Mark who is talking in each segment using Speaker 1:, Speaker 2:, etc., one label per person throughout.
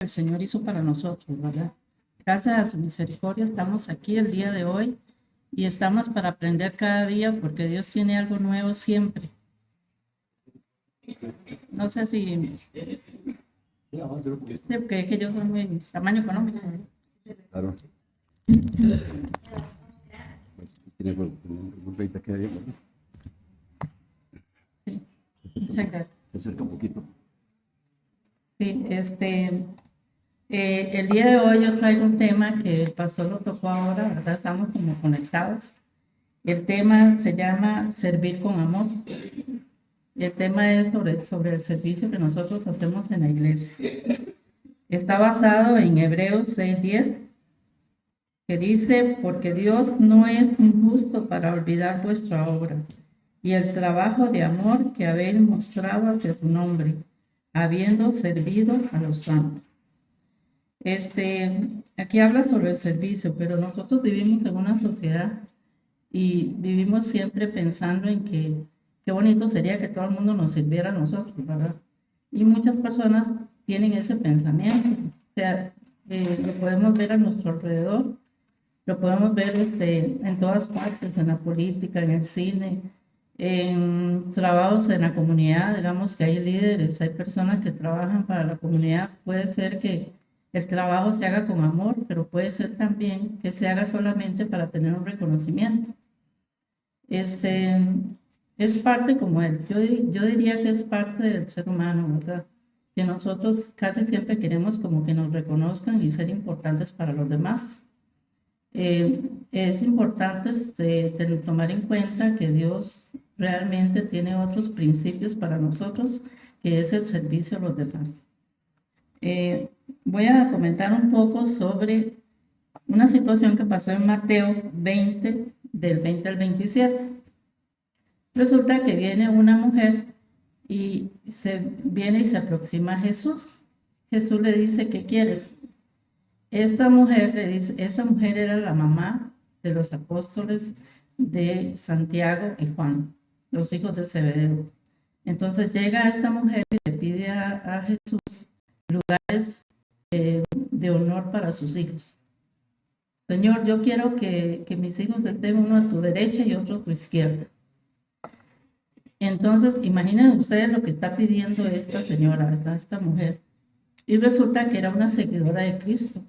Speaker 1: el Señor hizo para nosotros, ¿verdad? Gracias a su misericordia estamos aquí el día de hoy y estamos para aprender cada día porque Dios tiene algo nuevo siempre. No sé si... porque es que yo soy muy tamaño económico.
Speaker 2: Claro. Tiene golpita que hay, ¿no?
Speaker 1: Sí. Muchas gracias.
Speaker 2: Se acerca un poquito.
Speaker 1: Sí, el día de hoy yo traigo un tema que el pastor lo tocó ahora, ¿verdad? Estamos como conectados. El tema se llama Servir con Amor. Y el tema es sobre el servicio que nosotros hacemos en la iglesia. Está basado en Hebreos 6:10, que dice, porque Dios no es injusto para olvidar vuestra obra y el trabajo de amor que habéis mostrado hacia su nombre, habiendo servido a los santos. Aquí habla sobre el servicio, pero nosotros vivimos en una sociedad y vivimos siempre pensando en que qué bonito sería que todo el mundo nos sirviera a nosotros, ¿verdad? Y muchas personas tienen ese pensamiento. O sea, lo podemos ver a nuestro alrededor, lo podemos ver en todas partes, en la política, en el cine, en trabajos en la comunidad. Digamos que hay líderes, hay personas que trabajan para la comunidad. Puede ser que el trabajo se haga con amor, pero puede ser también que se haga solamente para tener un reconocimiento. Es parte como él. Yo diría que es parte del ser humano, ¿verdad? Que nosotros casi siempre queremos como que nos reconozcan y ser importantes para los demás. Es importante tomar en cuenta que Dios realmente tiene otros principios para nosotros, que es el servicio a los demás. Voy a comentar un poco sobre una situación que pasó en Mateo 20, del 20 al 27. Resulta que viene una mujer y viene y se aproxima a Jesús. Jesús le dice, ¿qué quieres? Esta mujer era la mamá de los apóstoles de Santiago y Juan, los hijos de Zebedeo. Entonces llega esta mujer y le pide a Jesús lugares de honor para sus hijos. Señor, yo quiero que mis hijos estén uno a tu derecha y otro a tu izquierda. Entonces, imaginen ustedes lo que está pidiendo esta señora, esta mujer. Y resulta que era una seguidora de Cristo.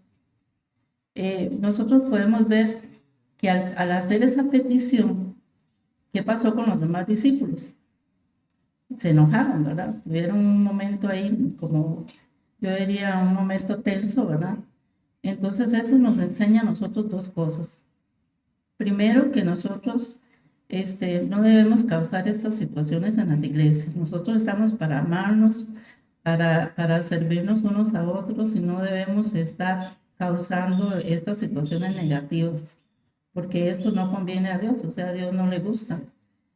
Speaker 1: Nosotros podemos ver que al hacer esa petición, ¿qué pasó con los demás discípulos? Se enojaron, ¿verdad? Tuvieron un momento ahí, como yo diría, un momento tenso, ¿verdad? Entonces, esto nos enseña a nosotros dos cosas. Primero, que nosotros no debemos causar estas situaciones en las iglesias. Nosotros estamos para amarnos, para servirnos unos a otros y no debemos estar causando estas situaciones negativas, porque esto no conviene a Dios, o sea, a Dios no le gusta.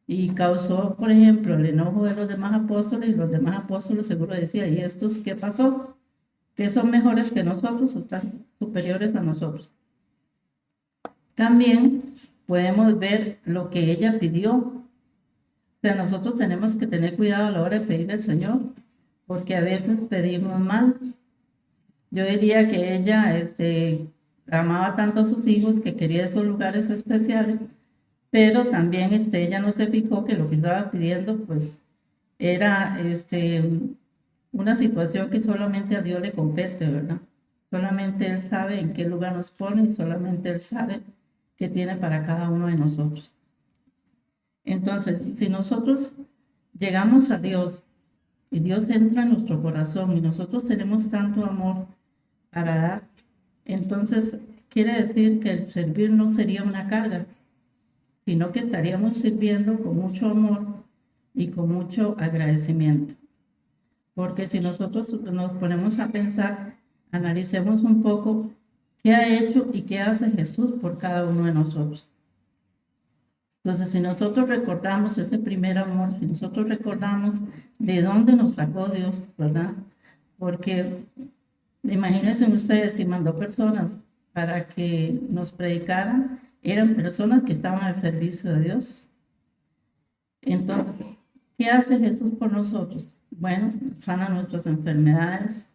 Speaker 1: Y causó, por ejemplo, el enojo de los demás apóstoles, y los demás apóstoles seguro decían, ¿y estos qué pasó? ¿Que son mejores que nosotros o están superiores a nosotros? También podemos ver lo que ella pidió. O sea, nosotros tenemos que tener cuidado a la hora de pedirle al Señor, porque a veces pedimos mal. Yo diría que ella amaba tanto a sus hijos que quería esos lugares especiales, pero también ella no se fijó que lo que estaba pidiendo pues era una situación que solamente a Dios le compete, ¿verdad? Solamente Él sabe en qué lugar nos pone y solamente Él sabe qué tiene para cada uno de nosotros. Entonces, si nosotros llegamos a Dios y Dios entra en nuestro corazón y nosotros tenemos tanto amor para dar, entonces quiere decir que el servir no sería una carga, sino que estaríamos sirviendo con mucho amor y con mucho agradecimiento. Porque si nosotros nos ponemos a pensar, analicemos un poco qué ha hecho y qué hace Jesús por cada uno de nosotros. Entonces, si nosotros recordamos ese primer amor, si nosotros recordamos de dónde nos sacó Dios, ¿verdad? Porque imagínense ustedes, si mandó personas para que nos predicaran, eran personas que estaban al servicio de Dios. Entonces, ¿qué hace Jesús por nosotros? Bueno, sana nuestras enfermedades,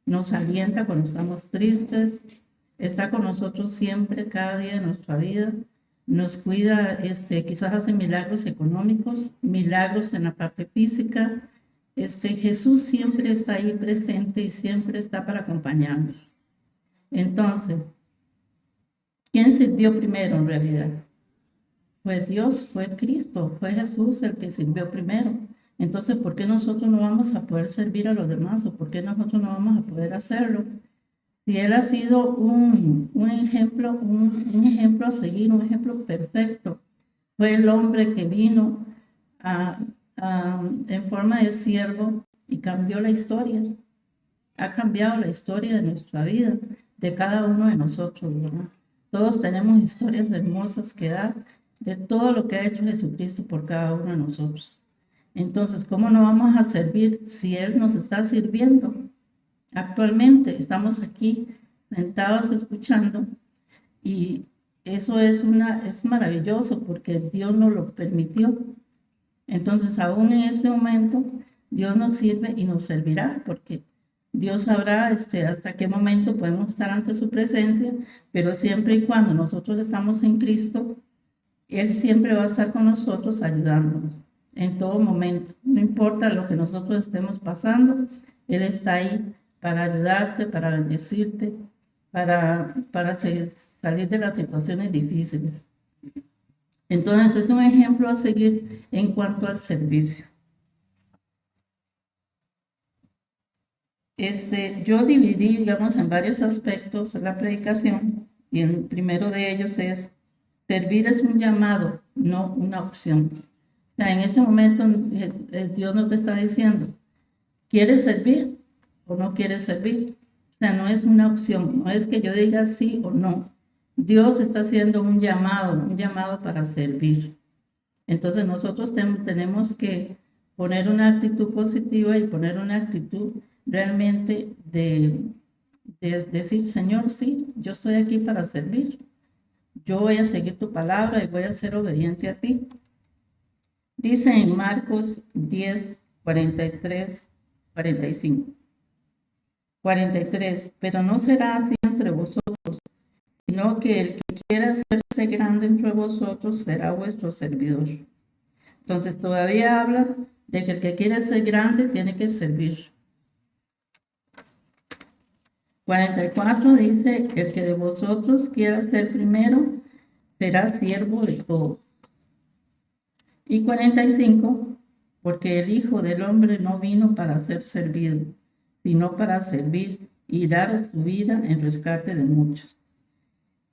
Speaker 1: nos alienta cuando estamos tristes, está con nosotros siempre, cada día de nuestra vida, nos cuida, quizás hace milagros económicos, milagros en la parte física. Jesús siempre está ahí presente y siempre está para acompañarnos. Entonces, ¿quién sirvió primero en realidad? Fue Dios, fue Cristo, fue Jesús el que sirvió primero. Entonces, ¿por qué nosotros no vamos a poder servir a los demás? ¿O por qué nosotros no vamos a poder hacerlo? Si Él ha sido un ejemplo a seguir, un ejemplo perfecto. Fue el hombre que vino en forma de siervo y cambió la historia. Ha cambiado la historia de nuestra vida, de cada uno de nosotros, ¿verdad? Todos tenemos historias hermosas que dar de todo lo que ha hecho Jesucristo por cada uno de nosotros. Entonces, ¿cómo no vamos a servir si Él nos está sirviendo? Actualmente estamos aquí sentados escuchando y eso es maravilloso porque Dios nos lo permitió. Entonces, aún en este momento, Dios nos sirve y nos servirá porque Dios sabrá hasta qué momento podemos estar ante su presencia, pero siempre y cuando nosotros estamos en Cristo, Él siempre va a estar con nosotros ayudándonos en todo momento. No importa lo que nosotros estemos pasando, Él está ahí para ayudarte, para bendecirte, para salir de las situaciones difíciles. Entonces es un ejemplo a seguir en cuanto al servicio. Yo dividí, digamos, en varios aspectos la predicación y el primero de ellos es: servir es un llamado, no una opción. O sea, en ese momento Dios nos está diciendo, ¿quieres servir o no quieres servir? O sea, no es una opción, no es que yo diga sí o no. Dios está haciendo un llamado para servir. Entonces nosotros tenemos que poner una actitud positiva y poner una actitud realmente de decir, Señor, sí, yo estoy aquí para servir. Yo voy a seguir tu palabra y voy a ser obediente a ti. Dice en Marcos 10, 43, 45. 43. Pero no será así entre vosotros, sino que el que quiera hacerse grande entre vosotros será vuestro servidor. Entonces todavía habla de que el que quiere ser grande tiene que servir. 44 dice, el que de vosotros quiera ser primero será siervo de todos. Y 45, porque el Hijo del Hombre no vino para ser servido, sino para servir y dar su vida en rescate de muchos.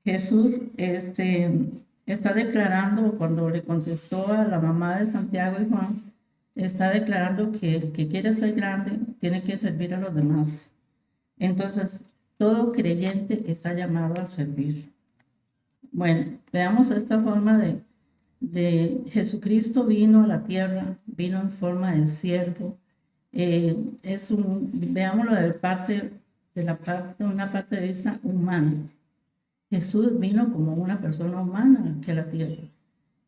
Speaker 1: Jesús está declarando, cuando le contestó a la mamá de Santiago y Juan, está declarando que el que quiere ser grande tiene que servir a los demás. Entonces, todo creyente está llamado a servir. Bueno, veamos esta forma de Jesucristo vino a la tierra, vino en forma de siervo. Veámoslo de una parte de vista humana. Jesús vino como una persona humana aquí a la tierra.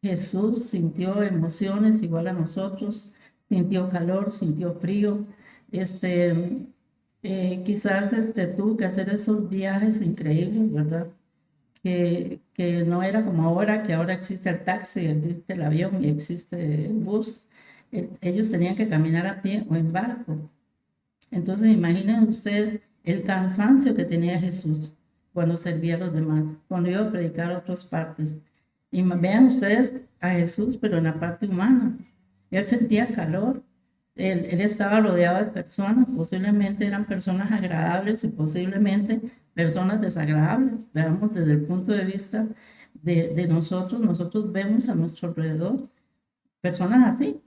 Speaker 1: Jesús sintió emociones igual a nosotros, sintió calor, sintió frío. Quizás tuvo que hacer esos viajes increíbles, ¿verdad? Que no era como ahora, que ahora existe el taxi, existe el avión y existe el bus. Ellos tenían que caminar a pie o en barco. Entonces imaginen ustedes el cansancio que tenía Jesús cuando servía a los demás, cuando iba a predicar a otras partes. Y vean ustedes a Jesús, pero en la parte humana. Él sentía calor, él estaba rodeado de personas, posiblemente eran personas agradables y posiblemente personas desagradables. Veamos desde el punto de vista de nosotros vemos a nuestro alrededor personas así.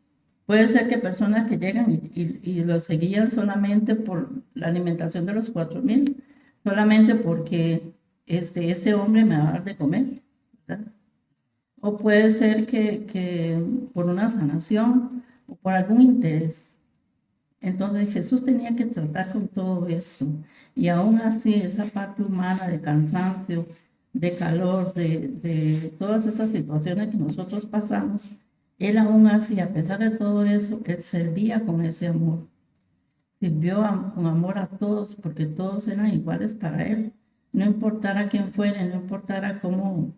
Speaker 1: Puede ser que personas que llegan y lo seguían solamente por la alimentación de los 4,000, solamente porque este hombre me va a dar de comer, ¿verdad? O puede ser que por una sanación o por algún interés. Entonces Jesús tenía que tratar con todo esto. Y aún así, esa parte humana de cansancio, de calor, de todas esas situaciones que nosotros pasamos, Él aún así, a pesar de todo eso, Él servía con ese amor. sirvió con amor a todos, porque todos eran iguales para él. No importara quién fuera, no importara cómo,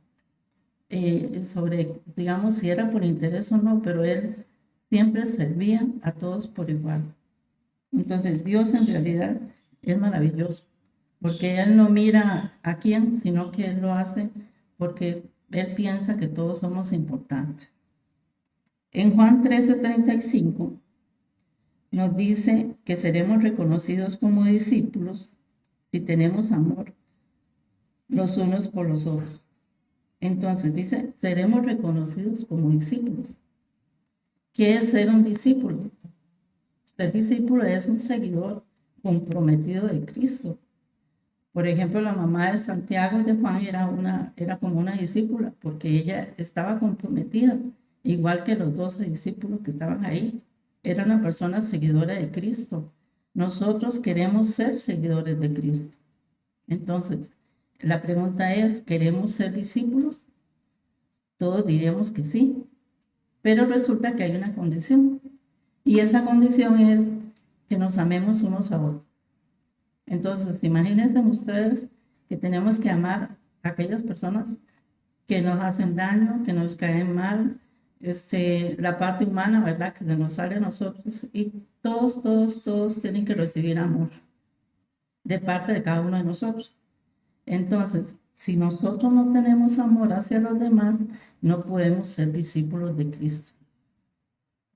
Speaker 1: digamos, si era por interés o no, pero él siempre servía a todos por igual. Entonces, Dios en realidad es maravilloso, porque Él no mira a quién, sino que Él lo hace porque Él piensa que todos somos importantes. En Juan 13:35 nos dice que seremos reconocidos como discípulos si tenemos amor los unos por los otros. Entonces dice, seremos reconocidos como discípulos. ¿Qué es ser un discípulo? Ser discípulo es un seguidor comprometido de Cristo. Por ejemplo, la mamá de Santiago y de Juan era como una discípula, porque ella estaba comprometida, igual que los 12 discípulos que estaban ahí. Era una persona seguidora de Cristo. Nosotros queremos ser seguidores de Cristo. Entonces, la pregunta es, ¿queremos ser discípulos? Todos diríamos que sí, pero resulta que hay una condición. Y esa condición es que nos amemos unos a otros. Entonces, imagínense ustedes que tenemos que amar a aquellas personas que nos hacen daño, que nos caen mal, la parte humana, ¿verdad? Que nos sale a nosotros. Y todos tienen que recibir amor de parte de cada uno de nosotros. Entonces, si nosotros no tenemos amor hacia los demás, no podemos ser discípulos de Cristo.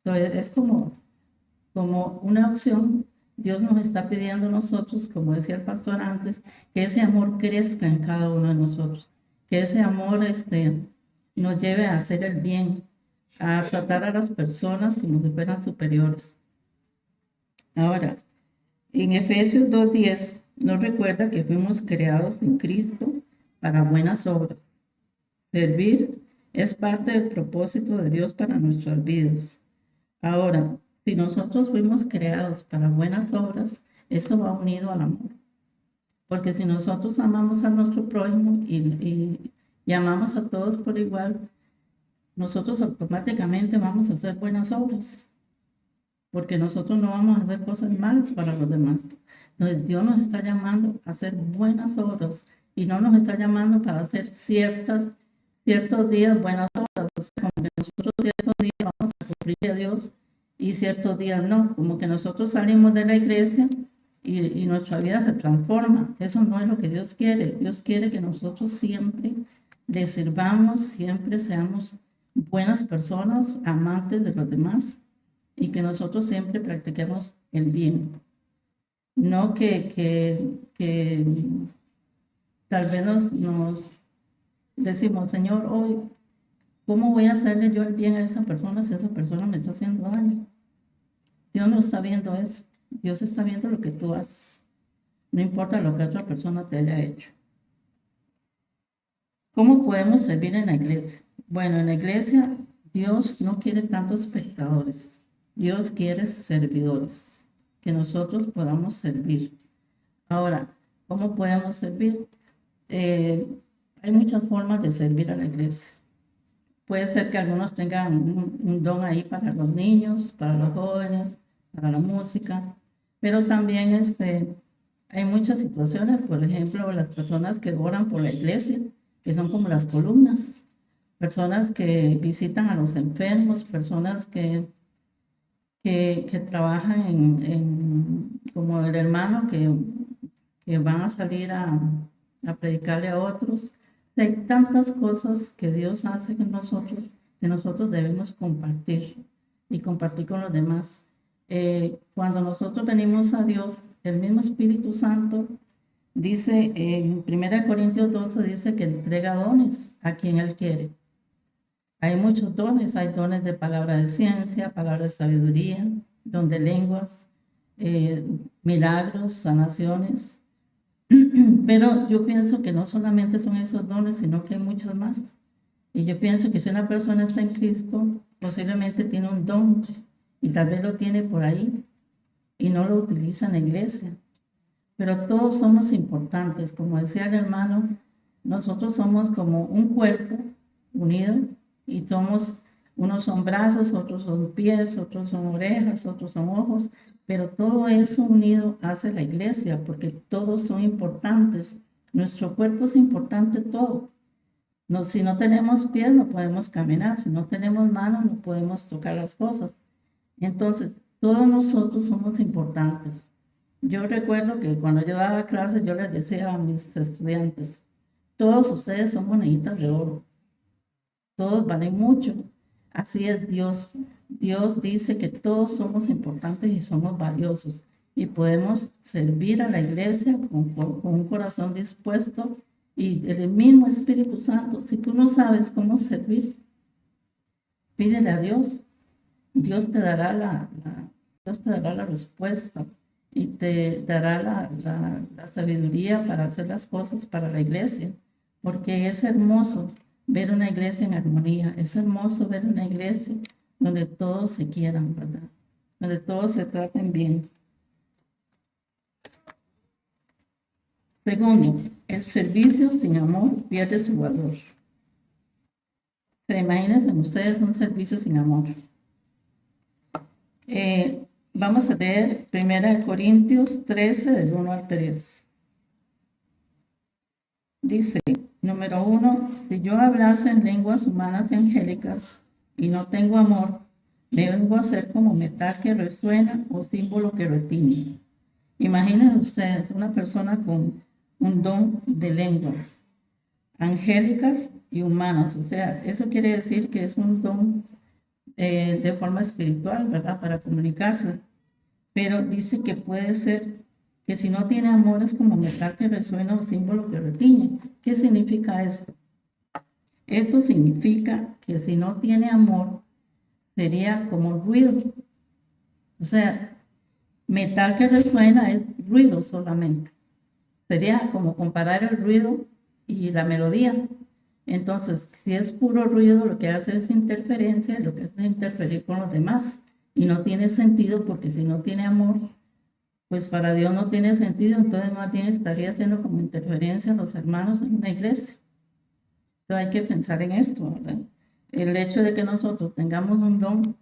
Speaker 1: Entonces, es como una opción. Dios nos está pidiendo a nosotros, como decía el pastor antes, que ese amor crezca en cada uno de nosotros, que ese amor nos lleve a hacer el bien, a tratar a las personas como si fueran superiores. Ahora, en Efesios 2:10 nos recuerda que fuimos creados en Cristo para buenas obras. Servir es parte del propósito de Dios para nuestras vidas. Ahora, si nosotros fuimos creados para buenas obras, eso va unido al amor. Porque si nosotros amamos a nuestro prójimo y amamos a todos por igual, nosotros automáticamente vamos a hacer buenas obras. Porque nosotros no vamos a hacer cosas malas para los demás. Entonces, Dios nos está llamando a hacer buenas obras y no nos está llamando para hacer ciertos días buenas obras. O sea, como que nosotros ciertos días vamos a cumplir a Dios y ciertos días no, como que nosotros salimos de la iglesia y nuestra vida se transforma. Eso no es lo que Dios quiere. Dios quiere que nosotros siempre le sirvamos, siempre seamos buenas personas, amantes de los demás y que nosotros siempre practiquemos el bien. No que tal vez nos decimos, Señor, hoy, ¿cómo voy a hacerle yo el bien a esa persona si esa persona me está haciendo daño? Dios no está viendo eso. Dios está viendo lo que tú haces. No importa lo que otra persona te haya hecho. ¿Cómo podemos servir en la iglesia? Bueno, en la iglesia Dios no quiere tantos espectadores. Dios quiere servidores, que nosotros podamos servir. Ahora, ¿cómo podemos servir? Hay muchas formas de servir a la iglesia. Puede ser que algunos tengan un don ahí para los niños, para los jóvenes, para la música, pero también hay muchas situaciones, por ejemplo, las personas que oran por la iglesia, que son como las columnas, personas que visitan a los enfermos, personas que trabajan como el hermano que van a salir a predicarle a otros. Hay tantas cosas que Dios hace que nosotros debemos compartir y compartir con los demás. Cuando nosotros venimos a Dios, el mismo Espíritu Santo dice en 1 Corintios 12, dice que entrega dones a quien Él quiere. Hay muchos dones, hay dones de palabra de ciencia, palabra de sabiduría, don de lenguas, milagros, sanaciones. Pero yo pienso que no solamente son esos dones, sino que hay muchos más. Y yo pienso que si una persona está en Cristo, posiblemente tiene un don y tal vez lo tiene por ahí y no lo utiliza en la iglesia. Pero todos somos importantes. Como decía el hermano, nosotros somos como un cuerpo unido y unos son brazos, otros son pies, otros son orejas, otros son ojos, pero todo eso unido hace la iglesia, porque todos son importantes. Nuestro cuerpo es importante todo. No, si no tenemos pies, no podemos caminar. Si no tenemos manos, no podemos tocar las cosas. Entonces, todos nosotros somos importantes. Yo recuerdo que cuando yo daba clases, yo les decía a mis estudiantes, todos ustedes son moneditas de oro. Todos valen mucho. Así es Dios. Dios dice que todos somos importantes y somos valiosos. Y podemos servir a la iglesia con un corazón dispuesto y el mismo Espíritu Santo. Si tú no sabes cómo servir, pídele a Dios. Dios te dará Dios te dará la respuesta y te dará la sabiduría para hacer las cosas para la iglesia. Porque es hermoso ver una iglesia en armonía. Es hermoso ver una iglesia donde todos se quieran, ¿verdad? Donde todos se traten bien. Segundo, el servicio sin amor pierde su valor. ¿Se imaginan ustedes un servicio sin amor? Vamos a leer 1 Corintios 13, del 1 al 3. Dice, número 1, si yo hablase en lenguas humanas y angélicas y no tengo amor, me vengo a ser como metal que resuena o símbolo que retiñe. Imaginen ustedes una persona con un don de lenguas angélicas y humanas. O sea, eso quiere decir que es un don de forma espiritual, ¿verdad? Para comunicarse. Pero dice que puede ser que si no tiene amor es como metal que resuena o símbolo que retiñe. ¿Qué significa esto? Esto significa que si no tiene amor sería como ruido. O sea, metal que resuena es ruido solamente. Sería como comparar el ruido y la melodía. Entonces, si es puro ruido, lo que hace es interferencia, lo que hace es interferir con los demás. Y no tiene sentido porque si no tiene amor, pues para Dios no tiene sentido, entonces más bien estaría haciendo como interferencia a los hermanos en una iglesia. Entonces hay que pensar en esto, ¿verdad? El hecho de que nosotros tengamos un don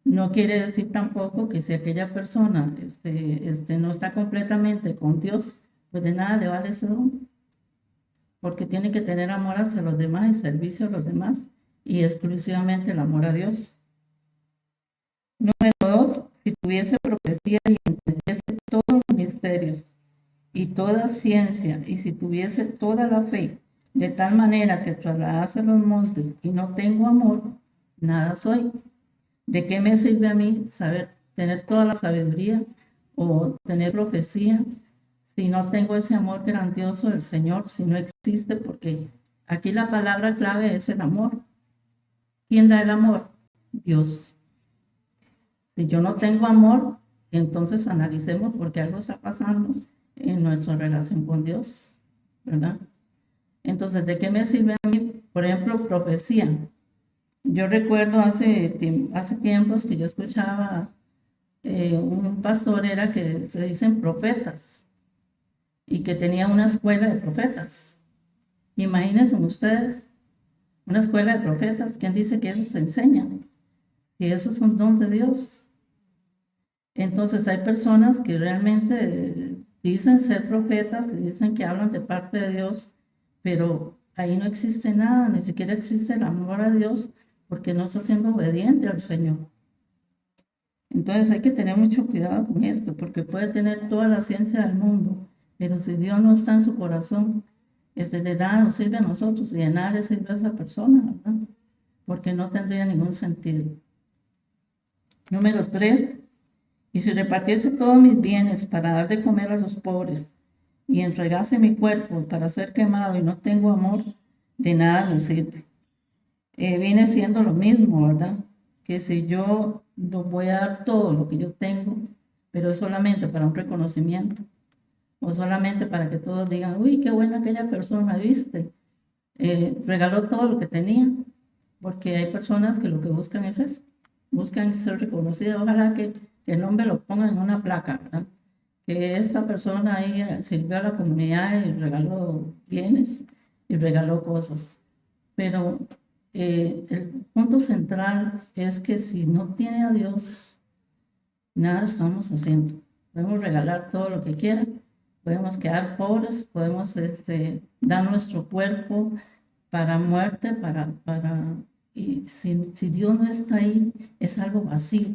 Speaker 1: no quiere decir tampoco que si aquella persona no está completamente con Dios, pues de nada le vale ese don. Porque tiene que tener amor hacia los demás y servicio a los demás y exclusivamente el amor a Dios. Número 2, si tuviese profecía y entendiese todos los misterios y toda ciencia, y si tuviese toda la fe, de tal manera que trasladase los montes y no tengo amor, nada soy. ¿De qué me sirve a mí saber tener toda la sabiduría o tener profecía si no tengo ese amor grandioso del Señor, si no existe? Porque aquí la palabra clave es el amor. ¿Quién da el amor? Dios. Si yo no tengo amor, entonces analicemos por qué algo está pasando en nuestra relación con Dios, ¿verdad? Entonces, ¿de qué me sirve a mí? Por ejemplo, profecía. Yo recuerdo hace tiempos que yo escuchaba un pastor era que se dicen profetas y que tenía una escuela de profetas. Imagínense ustedes, una escuela de profetas, ¿quién dice que eso se enseña? Si eso es un don de Dios. Entonces hay personas que realmente dicen ser profetas y dicen que hablan de parte de Dios, pero ahí no existe nada, ni siquiera existe el amor a Dios, porque no está siendo obediente al Señor. Entonces hay que tener mucho cuidado con esto, porque puede tener toda la ciencia del mundo, pero si Dios no está en su corazón, de nada nos sirve a nosotros y de nada le sirve a esa persona, ¿verdad? Porque no tendría ningún sentido. Número 3, y si repartiese todos mis bienes para dar de comer a los pobres y entregase mi cuerpo para ser quemado y no tengo amor, de nada me sirve. Viene siendo lo mismo, ¿verdad? Que si yo voy a dar todo lo que yo tengo, pero es solamente para un reconocimiento, o solamente para que todos digan, uy, qué buena aquella persona, ¿viste? Regaló todo lo que tenía, porque hay personas que lo que buscan es eso, buscan ser reconocidas. Ojalá que el nombre lo pongan en una placa, ¿verdad? Que esta persona ahí sirvió a la comunidad y regaló bienes y regaló cosas. Pero el punto central es que si no tiene a Dios, nada estamos haciendo. Podemos regalar todo lo que quiera, podemos quedar pobres, podemos dar nuestro cuerpo para muerte, y si Dios no está ahí, es algo vacío.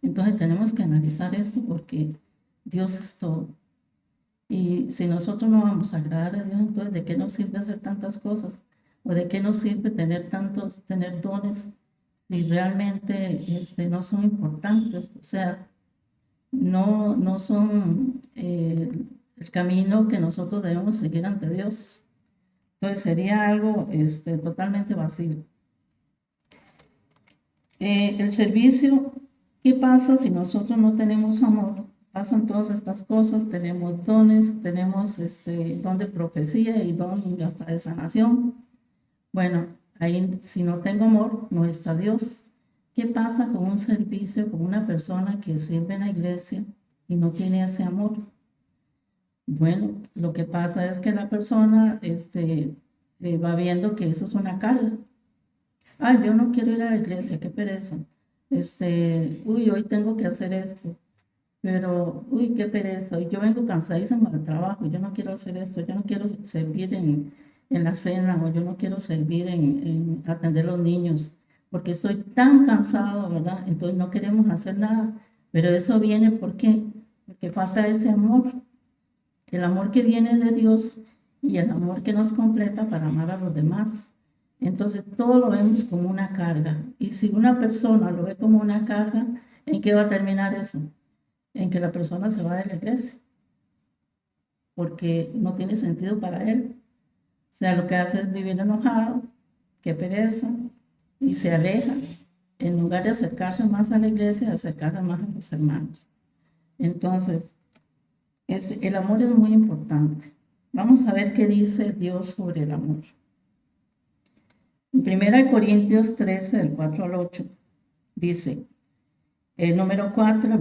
Speaker 1: Entonces tenemos que analizar esto porque Dios es todo. Y si nosotros no vamos a agradar a Dios, entonces ¿de qué nos sirve hacer tantas cosas? ¿O de qué nos sirve tener dones si realmente no son importantes? O sea, no son el camino que nosotros debemos seguir ante Dios. Entonces sería algo totalmente vacío. El servicio, ¿qué pasa si nosotros no tenemos amor? Pasan todas estas cosas, tenemos dones, tenemos don de profecía y don hasta de sanación. Bueno, ahí si no tengo amor, no está Dios. ¿Qué pasa con un servicio, con una persona que sirve en la iglesia y no tiene ese amor? Bueno, lo que pasa es que la persona va viendo que eso es una carga. Ay, yo no quiero ir a la iglesia, qué pereza. Uy, hoy tengo que hacer esto, pero, uy, qué pereza. Yo vengo cansadísima del trabajo, yo no quiero hacer esto, yo no quiero servir en la cena, o yo no quiero servir en atender a los niños, porque estoy tan cansado, ¿verdad? Entonces no queremos hacer nada, pero eso viene, ¿por qué? Porque falta ese amor, el amor que viene de Dios y el amor que nos completa para amar a los demás. Entonces todo lo vemos como una carga, y si una persona lo ve como una carga, ¿en qué va a terminar eso? En que la persona se va de la iglesia, porque no tiene sentido para él. O sea, lo que hace es vivir enojado, qué pereza, y se aleja, en lugar de acercarse más a la iglesia, de acercarse más a los hermanos. Entonces, el amor es muy importante. Vamos a ver qué dice Dios sobre el amor. En 1 Corintios 13, del 4 al 8, dice, el número 4,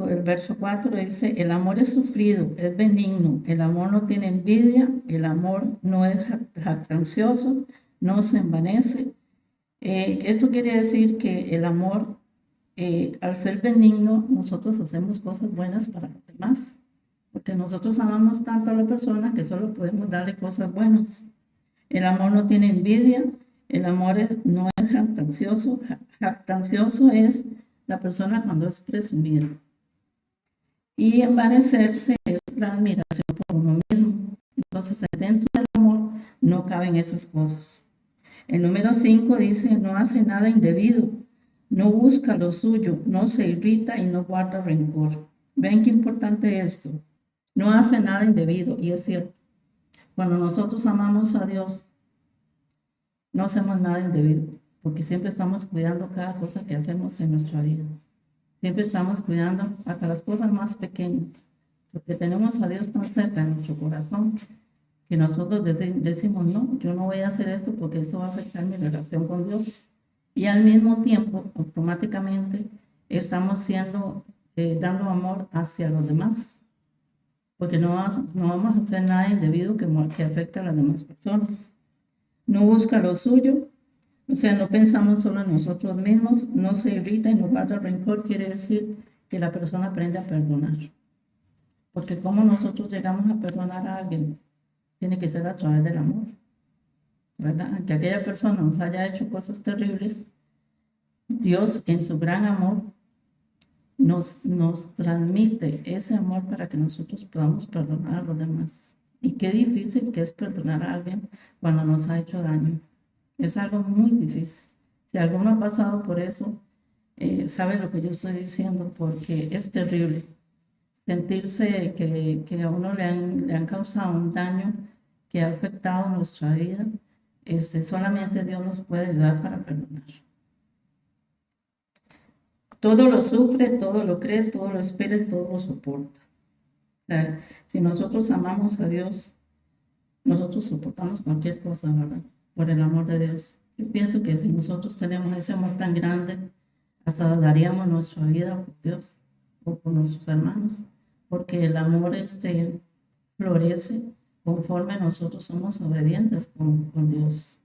Speaker 1: el verso 4 dice, el amor es sufrido, es benigno, el amor no tiene envidia, el amor no es jactancioso, no se envanece. Esto quiere decir que el amor, al ser benigno, nosotros hacemos cosas buenas para los demás, porque nosotros amamos tanto a la persona que solo podemos darle cosas buenas. El amor no tiene envidia, el amor no es jactancioso. Jactancioso es la persona cuando es presumida. Y envanecerse es la admiración por uno mismo. Entonces, dentro del amor no caben esas cosas. El número 5 dice, no hace nada indebido, no busca lo suyo, no se irrita y no guarda rencor. ¿Ven qué importante es esto? No hace nada indebido, y es cierto. Cuando nosotros amamos a Dios, no hacemos nada indebido, porque siempre estamos cuidando cada cosa que hacemos en nuestra vida. Siempre estamos cuidando hasta las cosas más pequeñas, porque tenemos a Dios tan cerca en nuestro corazón que nosotros decimos, no, yo no voy a hacer esto porque esto va a afectar mi relación con Dios. Y al mismo tiempo, automáticamente, estamos dando amor hacia los demás, porque no vamos a hacer nada indebido que afecte a las demás personas. No busca lo suyo, o sea, no pensamos solo en nosotros mismos, no se irrita y no guarda rencor, quiere decir que la persona aprende a perdonar. Porque como nosotros llegamos a perdonar a alguien, tiene que ser a través del amor, ¿verdad? Aunque aquella persona nos haya hecho cosas terribles, Dios en su gran amor nos transmite ese amor para que nosotros podamos perdonar a los demás. Y qué difícil que es perdonar a alguien cuando nos ha hecho daño. Es algo muy difícil. Si alguno ha pasado por eso, sabe lo que yo estoy diciendo, porque es terrible sentirse que a uno le han causado un daño que ha afectado nuestra vida. Solamente Dios nos puede ayudar para perdonar. Todo lo sufre, todo lo cree, todo lo espera y todo lo soporta. O sea, si nosotros amamos a Dios, nosotros soportamos cualquier cosa, ¿verdad? Por el amor de Dios. Yo pienso que si nosotros tenemos ese amor tan grande, hasta daríamos nuestra vida por Dios o por nuestros hermanos, porque el amor florece conforme nosotros somos obedientes con Dios.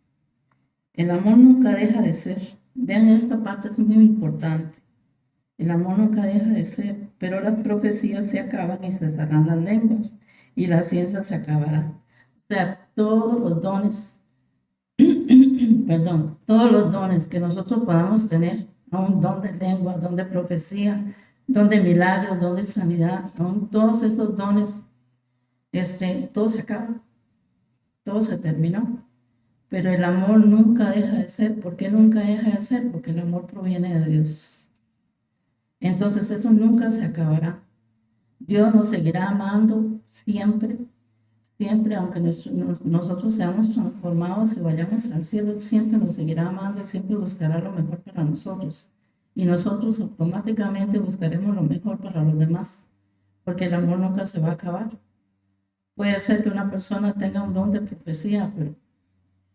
Speaker 1: El amor nunca deja de ser. Vean, esta parte es muy importante. El amor nunca deja de ser, pero las profecías se acaban y cesarán las lenguas, y la ciencia se acabará. O sea, todos los dones, perdón, todos los dones que nosotros podamos tener, aún don de lengua, don de profecía, don de milagros, don de sanidad, aún todos esos dones, todo se acaba, todo se terminó. Pero el amor nunca deja de ser. ¿Por qué nunca deja de ser? Porque el amor proviene de Dios. Entonces eso nunca se acabará. Dios nos seguirá amando siempre, siempre, aunque nosotros seamos transformados y vayamos al cielo, Él siempre nos seguirá amando y siempre buscará lo mejor para nosotros. Y nosotros automáticamente buscaremos lo mejor para los demás, porque el amor nunca se va a acabar. Puede ser que una persona tenga un don de profecía, pero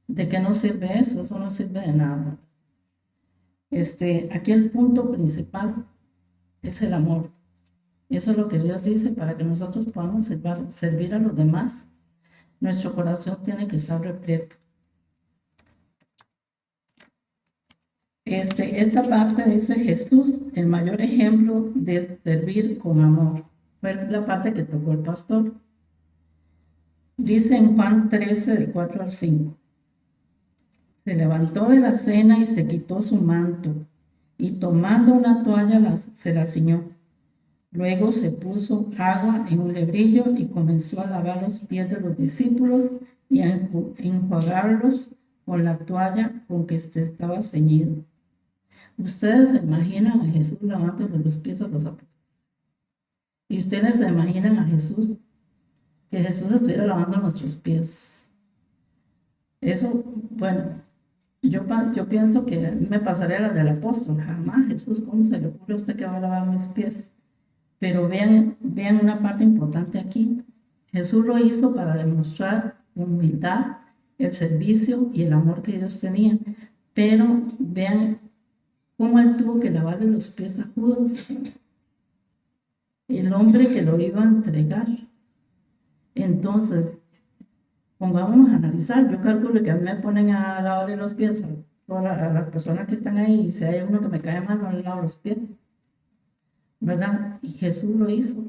Speaker 1: ¿de qué nos sirve eso? Eso no sirve de nada. Aquí el punto principal es el amor. Eso es lo que Dios dice para que nosotros podamos servir a los demás. Nuestro corazón tiene que estar repleto. Esta parte dice Jesús, el mayor ejemplo de servir con amor. Fue la parte que tocó el pastor. Dice en Juan 13, del 4 al 5. Se levantó de la cena y se quitó su manto, y tomando una toalla se la ciñó. Luego se puso agua en un lebrillo y comenzó a lavar los pies de los discípulos y a enjuagarlos con la toalla con que estaba ceñido. Ustedes se imaginan a Jesús lavándole los pies a los apóstoles. Y ustedes se imaginan a Jesús, que Jesús estuviera lavando nuestros pies. Eso, bueno, yo pienso que me pasaría la del apóstol. Jamás, Jesús, ¿cómo se le ocurre a usted que va a lavar mis pies? Pero vean una parte importante aquí. Jesús lo hizo para demostrar humildad, el servicio y el amor que Dios tenía. Pero vean cómo él tuvo que lavarle los pies a Judas, el hombre que lo iba a entregar. Entonces, pongámonos a analizar. Yo calculo que a mí me ponen a lavarle los pies a todas las personas que están ahí, y si hay uno que me cae mal, no le lavo los pies, ¿verdad? Y Jesús lo hizo.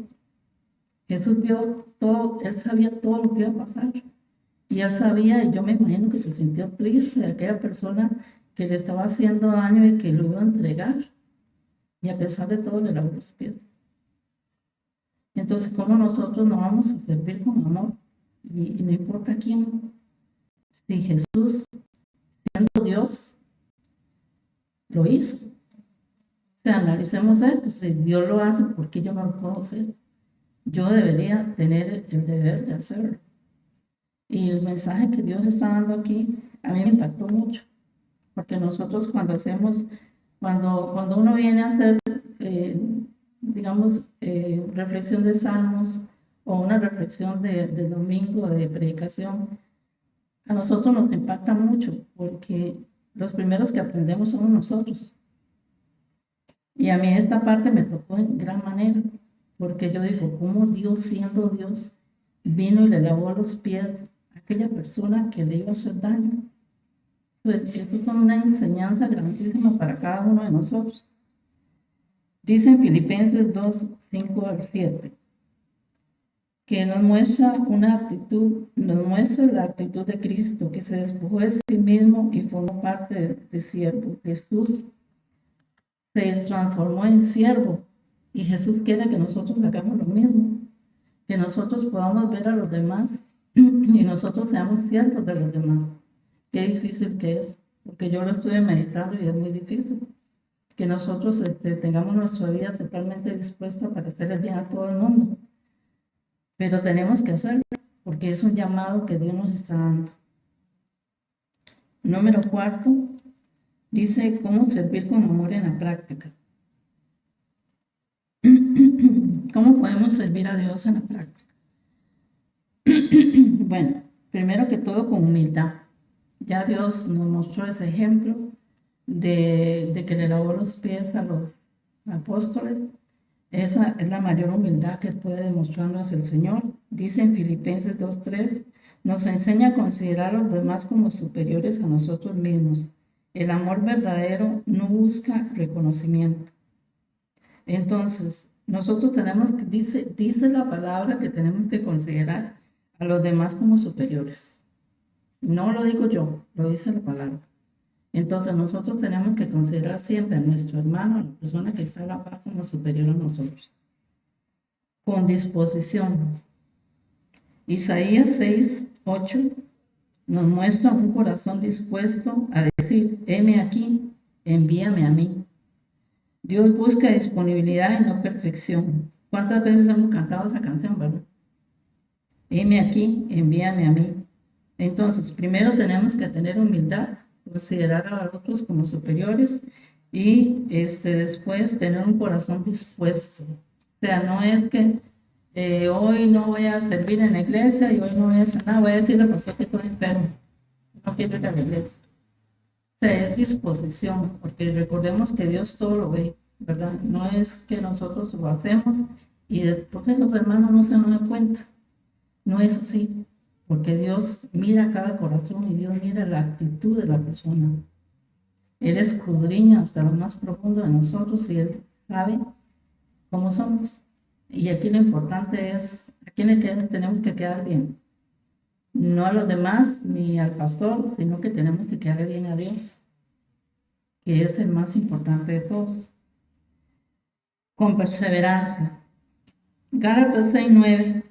Speaker 1: Jesús vio todo, él sabía todo lo que iba a pasar. Y él sabía, y yo me imagino que se sintió triste de aquella persona que le estaba haciendo daño y que lo iba a entregar. Y a pesar de todo, le lavó los pies. Entonces, ¿cómo nosotros no vamos a servir con amor? Y no importa quién. Si Jesús, siendo Dios, lo hizo. O sea, analicemos esto. Si Dios lo hace, ¿por qué yo no lo puedo hacer? Yo debería tener el deber de hacerlo. Y el mensaje que Dios está dando aquí, a mí me impactó mucho. Porque nosotros cuando uno viene a hacer, digamos, reflexión de salmos o una reflexión de domingo de predicación, a nosotros nos impacta mucho porque los primeros que aprendemos somos nosotros. Y a mí esta parte me tocó en gran manera, porque yo digo, ¿cómo Dios, siendo Dios, vino y le lavó los pies a aquella persona que le iba a hacer daño? Pues esto es una enseñanza grandísima para cada uno de nosotros. Dice en Filipenses 2, 5 al 7, que nos muestra la actitud de Cristo, que se despojó de sí mismo y formó parte de siervo. Jesús se transformó en siervo y Jesús quiere que nosotros hagamos lo mismo, que nosotros podamos ver a los demás y nosotros seamos siervos de los demás. Qué difícil que es, porque yo lo estuve meditando y es muy difícil que nosotros tengamos nuestra vida totalmente dispuesta para hacerle bien a todo el mundo. Pero tenemos que hacerlo, porque es un llamado que Dios nos está dando. Número 4, dice cómo servir con amor en la práctica. ¿Cómo podemos servir a Dios en la práctica? Bueno, primero que todo con humildad. Ya Dios nos mostró ese ejemplo de que le lavó los pies a los apóstoles. Esa es la mayor humildad que puede demostrarnos el Señor. Dice en Filipenses 2:3, nos enseña a considerar a los demás como superiores a nosotros mismos. El amor verdadero no busca reconocimiento. Entonces, nosotros tenemos que, dice la palabra que tenemos que considerar a los demás como superiores. No lo digo yo, lo dice la palabra. Entonces, nosotros tenemos que considerar siempre a nuestro hermano, a la persona que está a la par, como superior a nosotros. Con disposición. Isaías 6:8 nos muestra un corazón dispuesto a decir: heme aquí, envíame a mí. Dios busca disponibilidad y no perfección. ¿Cuántas veces hemos cantado esa canción, verdad? Heme aquí, envíame a mí. Entonces, primero tenemos que tener humildad, considerar a otros como superiores y después tener un corazón dispuesto. O sea, no es que hoy no voy a servir en la iglesia y hoy no voy a hacer nada, voy a decirle al pastor que estoy enfermo, no quiero ir a la iglesia. O sea, es disposición, porque recordemos que Dios todo lo ve, ¿verdad? No es que nosotros lo hacemos y después los hermanos no se dan cuenta. No es así, porque Dios mira cada corazón y Dios mira la actitud de la persona. Él escudriña hasta lo más profundo de nosotros y Él sabe cómo somos. Y aquí lo importante es a quién tenemos que quedar bien. No a los demás ni al pastor, sino que tenemos que quedar bien a Dios, que es el más importante de todos. Con perseverancia. Gálatas 6:9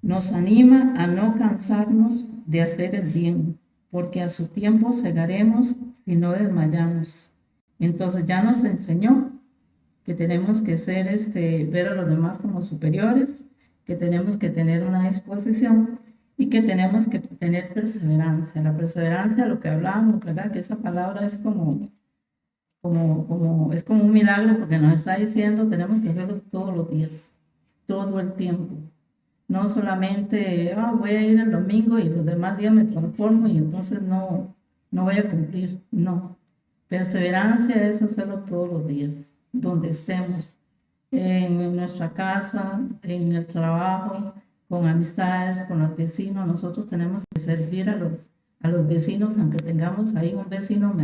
Speaker 1: nos anima a no cansarnos de hacer el bien, porque a su tiempo segaremos si no desmayamos. Entonces ya nos enseñó que tenemos que ser, ver a los demás como superiores, que tenemos que tener una disposición y que tenemos que tener perseverancia. La perseverancia, lo que hablábamos, ¿verdad? Que esa palabra es es como un milagro, porque nos está diciendo tenemos que hacerlo todos los días, todo el tiempo. No solamente, voy a ir el domingo y los demás días me transformo y entonces no voy a cumplir. No. Perseverancia es hacerlo todos los días, donde estemos, en nuestra casa, en el trabajo, con amistades, con los vecinos. Nosotros tenemos que servir a los vecinos, aunque tengamos ahí un vecino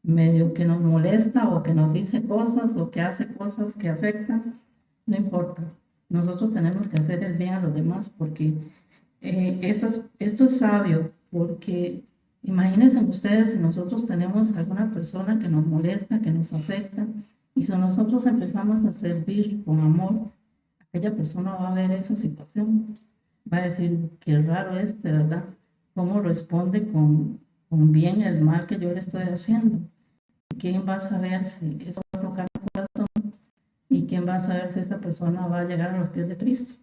Speaker 1: medio que nos molesta o que nos dice cosas o que hace cosas que afectan, no importa. Nosotros tenemos que hacer el bien a los demás porque esto es sabio, porque imagínense ustedes si nosotros tenemos alguna persona que nos molesta, que nos afecta, y si nosotros empezamos a servir con amor, aquella persona va a ver esa situación, va a decir, qué raro ¿verdad? ¿Cómo responde con bien el mal que yo le estoy haciendo? ¿Y quién va a saber si eso va a tocar el corazón? ¿Y quién va a saber si esa persona va a llegar a los pies de Cristo?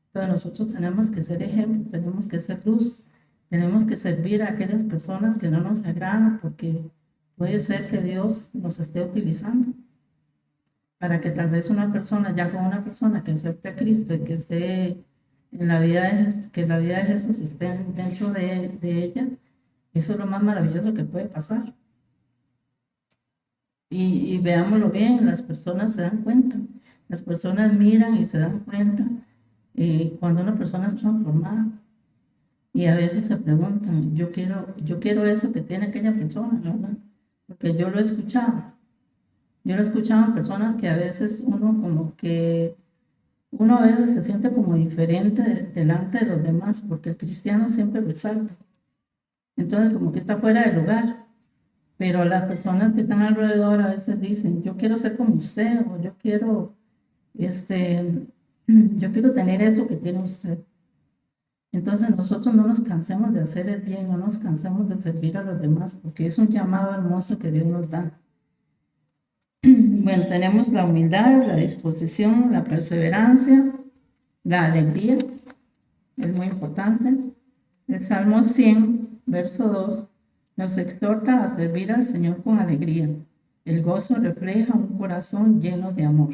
Speaker 1: Entonces nosotros tenemos que ser ejemplo, tenemos que ser luz, tenemos que servir a aquellas personas que no nos agradan, porque puede ser que Dios nos esté utilizando para que tal vez una persona, ya con una persona que acepte a Cristo y que esté en la vida que la vida de Jesús esté dentro de ella, eso es lo más maravilloso que puede pasar. Y veámoslo bien, las personas se dan cuenta, las personas miran y se dan cuenta cuando una persona es transformada. Y a veces se preguntan, yo quiero eso que tiene aquella persona, ¿verdad? Porque yo lo he escuchado. Yo lo he escuchado en personas que a veces uno a veces se siente como diferente delante de los demás, porque el cristiano siempre resalta. Entonces como que está fuera de lugar. Pero las personas que están alrededor a veces dicen, yo quiero ser como usted, o yo quiero tener eso que tiene usted. Entonces nosotros no nos cansemos de hacer el bien, no nos cansemos de servir a los demás, porque es un llamado hermoso que Dios nos da. Bueno, tenemos la humildad, la disposición, la perseverancia, la alegría, es muy importante. El Salmo 100, verso 2, nos exhorta a servir al Señor con alegría. El gozo refleja un corazón lleno de amor.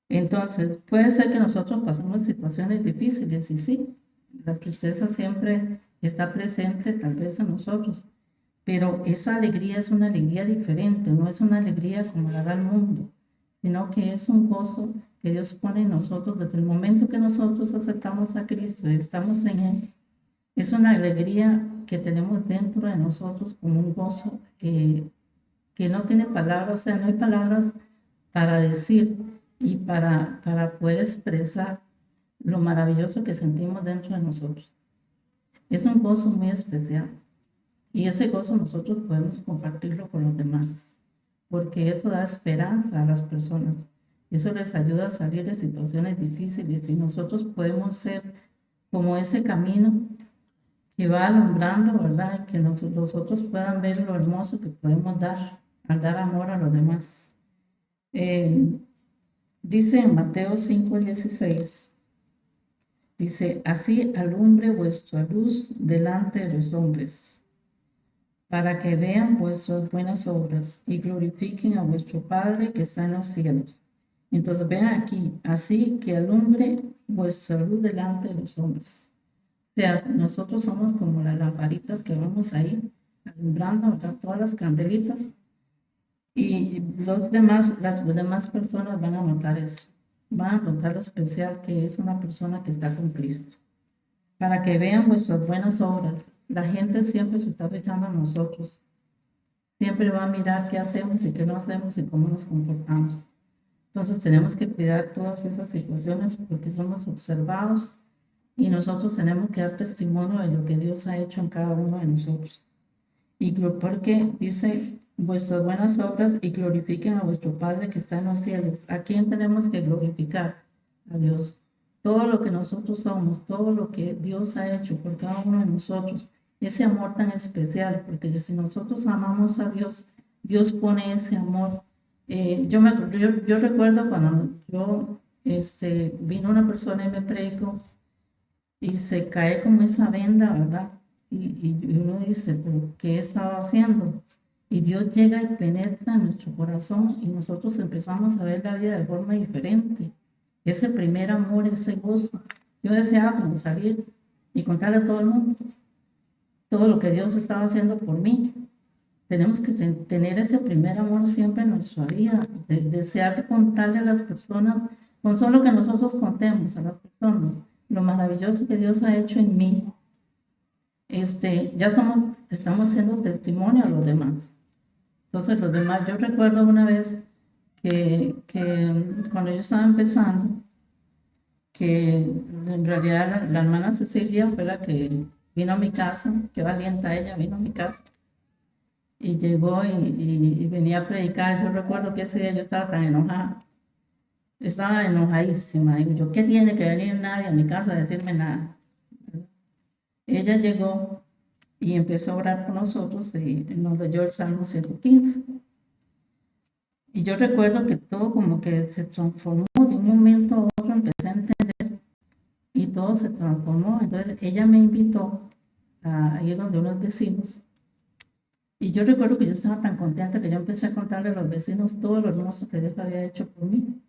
Speaker 1: Entonces, puede ser que nosotros pasemos situaciones difíciles, y sí, la tristeza siempre está presente tal vez en nosotros, pero esa alegría es una alegría diferente, no es una alegría como la da el mundo, sino que es un gozo que Dios pone en nosotros desde el momento que nosotros aceptamos a Cristo y estamos en Él. Es una alegría que tenemos dentro de nosotros como un gozo que no tiene palabras, o sea, no hay palabras para decir y para poder expresar lo maravilloso que sentimos dentro de nosotros. Es un gozo muy especial y ese gozo nosotros podemos compartirlo con los demás, porque eso da esperanza a las personas. Eso les ayuda a salir de situaciones difíciles y nosotros podemos ser como ese camino que va alumbrando, ¿verdad? Y que los otros puedan ver lo hermoso que podemos dar al dar amor a los demás. Dice en Mateo 5:16, dice, así alumbre vuestra luz delante de los hombres, para que vean vuestras buenas obras y glorifiquen a vuestro Padre que está en los cielos. Entonces vean aquí, así que alumbre vuestra luz delante de los hombres. O sea, nosotros somos como las lamparitas que vamos ahí alumbrando, ¿verdad? Todas las candelitas. Y las demás personas van a notar eso. Van a notar lo especial que es una persona que está con Cristo. Para que vean vuestras buenas obras. La gente siempre se está fijando en nosotros. Siempre va a mirar qué hacemos y qué no hacemos y cómo nos comportamos. Entonces tenemos que cuidar todas esas situaciones porque somos observados y nosotros tenemos que dar testimonio de lo que Dios ha hecho en cada uno de nosotros. Y porque dice vuestras buenas obras y glorifiquen a vuestro Padre que está en los cielos. ¿A quién tenemos que glorificar? A Dios. Todo lo que nosotros somos, todo lo que Dios ha hecho por cada uno de nosotros, ese amor tan especial, porque si nosotros amamos a Dios, Dios pone ese amor. Yo recuerdo cuando vino una persona y me predicó y se cae como esa venda, ¿verdad? Y uno dice, ¿pero qué estaba haciendo? Y Dios llega y penetra en nuestro corazón y nosotros empezamos a ver la vida de forma diferente. Ese primer amor, ese gozo. Yo deseaba como salir y contarle a todo el mundo todo lo que Dios estaba haciendo por mí. Tenemos que tener ese primer amor siempre en nuestra vida, desear contarle a las personas, con solo que nosotros contemos a las personas lo maravilloso que Dios ha hecho en mí. Estamos siendo testimonio a los demás. Entonces los demás, yo recuerdo una vez que cuando yo estaba empezando, que en realidad la hermana Cecilia fue la que vino a mi casa, qué valiente ella, vino a mi casa y llegó y venía a predicar. Yo recuerdo que ese día yo estaba tan enojada, estaba enojadísima. Digo yo, ¿qué tiene que venir nadie a mi casa a decirme nada? Ella llegó y empezó a orar por nosotros y nos leyó el Salmo 115. Y yo recuerdo que todo como que se transformó de un momento a otro, empecé a entender y todo se transformó. Entonces ella me invitó a ir donde unos vecinos. Y yo recuerdo que yo estaba tan contenta que yo empecé a contarle a los vecinos todo lo hermoso que Dios había hecho por mí.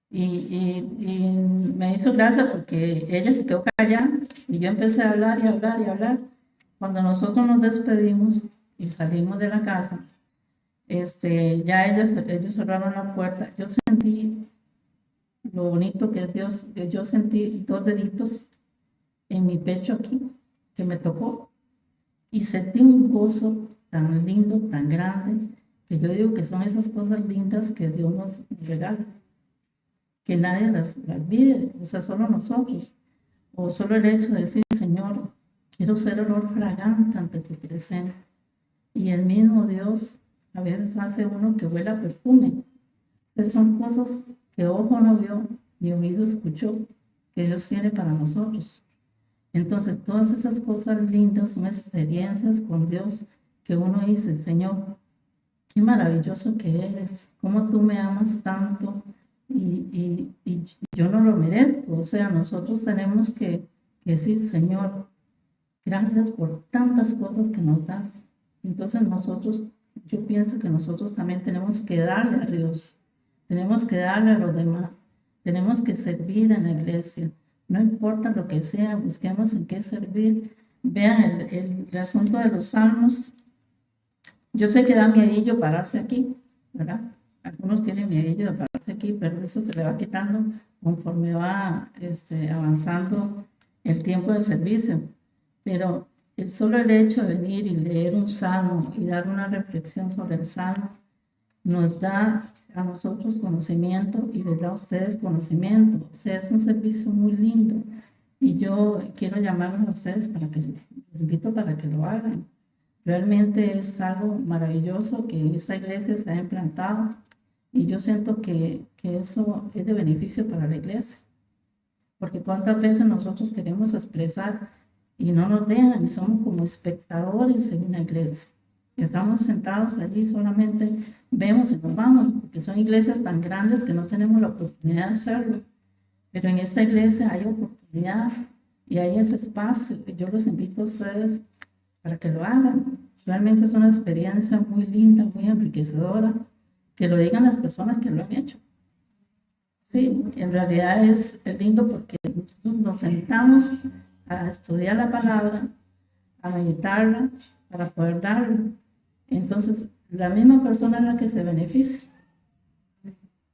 Speaker 1: Y me hizo gracia porque ella se quedó callada y yo empecé a hablar y hablar y hablar. Cuando nosotros nos despedimos y salimos de la casa, ya ellos cerraron la puerta. Yo sentí lo bonito que es Dios, que yo sentí 2 deditos en mi pecho aquí, que me tocó, y sentí un gozo tan lindo, tan grande, que yo digo que son esas cosas lindas que Dios nos regala, que nadie las vive, o sea, solo nosotros, o solo el hecho de decir, Señor, quiero ser olor fragante ante tu presencia, y el mismo Dios a veces hace uno que huela a perfume. Entonces son cosas que ojo no vio, ni oído escuchó, que Dios tiene para nosotros. Entonces todas esas cosas lindas son experiencias con Dios que uno dice, Señor, qué maravilloso que eres, cómo tú me amas tanto y yo no lo merezco. O sea, nosotros tenemos que decir, Señor, gracias por tantas cosas que nos das. Entonces yo pienso que nosotros también tenemos que darle a Dios, tenemos que darle a los demás, tenemos que servir en la iglesia, no importa lo que sea, busquemos en qué servir. Vean el asunto de los salmos. Yo sé que da miedillo pararse aquí, ¿verdad? Algunos tienen miedillo de pararse aquí, pero eso se le va quitando conforme va avanzando el tiempo de servicio. Pero solo el hecho de venir y leer un salmo y dar una reflexión sobre el salmo nos da a nosotros conocimiento y les da a ustedes conocimiento. O sea, es un servicio muy lindo. Y yo quiero llamarlos a ustedes para que, los invito para que lo hagan. Realmente es algo maravilloso que esta iglesia se ha implantado y yo siento que eso es de beneficio para la iglesia. Porque cuántas veces nosotros queremos expresar y no nos dejan y somos como espectadores en una iglesia. Estamos sentados allí, solamente vemos y nos vamos, porque son iglesias tan grandes que no tenemos la oportunidad de hacerlo. Pero en esta iglesia hay oportunidad y hay ese espacio. Yo los invito a ustedes para que lo hagan. Realmente es una experiencia muy linda, muy enriquecedora. Que lo digan las personas que lo han hecho. Sí, en realidad es lindo porque nosotros nos sentamos a estudiar la palabra, a meditarla, para poder darla. Entonces, la misma persona es la que se beneficia.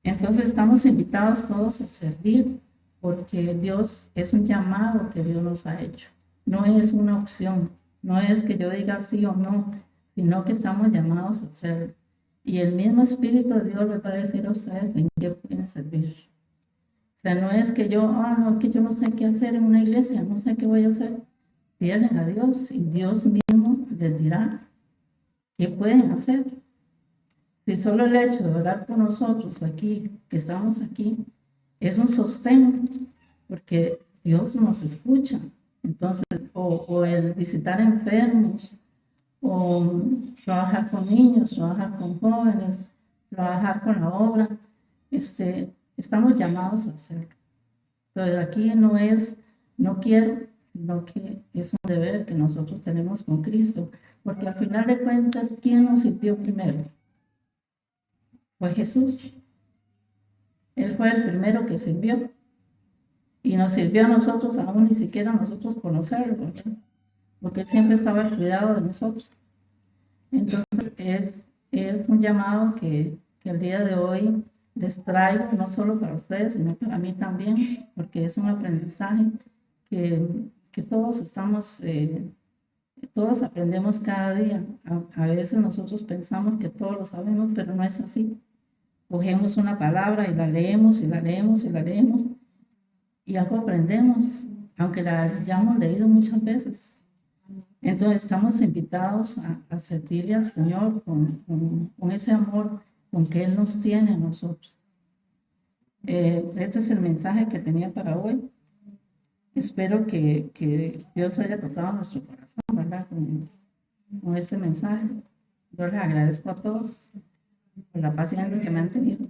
Speaker 1: Entonces, estamos invitados todos a servir, porque Dios es un llamado que Dios nos ha hecho. No es una opción, no es que yo diga sí o no, sino que estamos llamados a hacerlo. Y el mismo Espíritu de Dios les va a decir a ustedes en qué pueden servir. O sea, no es que yo, no, es que yo no sé qué hacer en una iglesia, no sé qué voy a hacer. Pídanle a Dios y Dios mismo les dirá qué pueden hacer. Si solo el hecho de orar por nosotros aquí, que estamos aquí, es un sostén, porque Dios nos escucha. Entonces, o el visitar enfermos, o trabajar con niños, trabajar con jóvenes, trabajar con la obra, estamos llamados a hacerlo. Entonces aquí no quiero, sino que es un deber que nosotros tenemos con Cristo, porque al final de cuentas, ¿quién nos sirvió primero? Fue Jesús. Él fue el primero que sirvió y nos sirvió a nosotros, aún ni siquiera nosotros conocerlo, ¿verdad? Porque Él siempre estaba al cuidado de nosotros. Entonces es un llamado que el día de hoy les traigo, no solo para ustedes, sino para mí también, porque es un aprendizaje que todos todos aprendemos cada día. A veces nosotros pensamos que todos lo sabemos, pero no es así. Cogemos una palabra y la leemos y la leemos y la leemos y algo aprendemos, aunque la hayamos leído muchas veces. Entonces estamos invitados a servirle al Señor con ese amor con que Él nos tiene a nosotros. Este es el mensaje que tenía para hoy. Espero que Dios haya tocado nuestro corazón, ¿verdad? Con ese mensaje. Yo les agradezco a todos por la paciencia que me han tenido.